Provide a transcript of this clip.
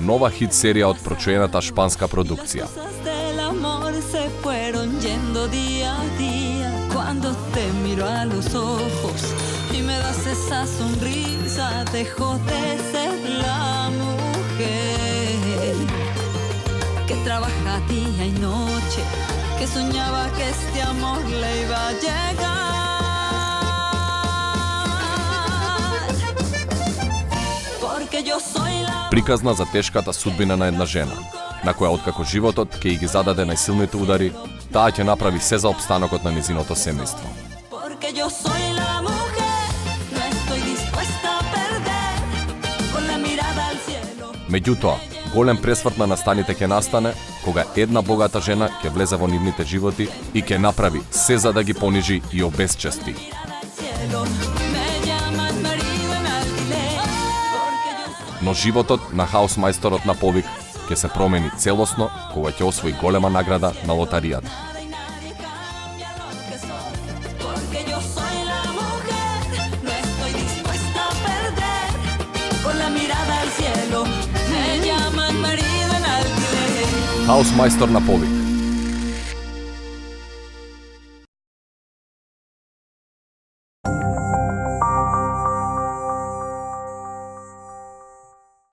нова хит серија од прочуената шпанска продукција. Que trabaja día y noche, que soñaba que este amor le iba a llegar. Porque yo soy la... Приказна за тешката судбина на една жена, на која откако животот ќе ги зададе најсилните удари, таа ќе направи се за опстанокот на незиното семејство. Porque yo soy la mujer, no estoy dispuesta a perder, con la mirada al cielo. Меѓутоа, голем пресврт на настаните ќе настане кога една богата жена ќе влезе во нивните животи и ќе направи се за да ги понижи и обесчести. Но животот на хаусмајсторот на повик ќе се промени целосно кога ќе освои голема награда на лотаријата. Хаусмајстор на повик.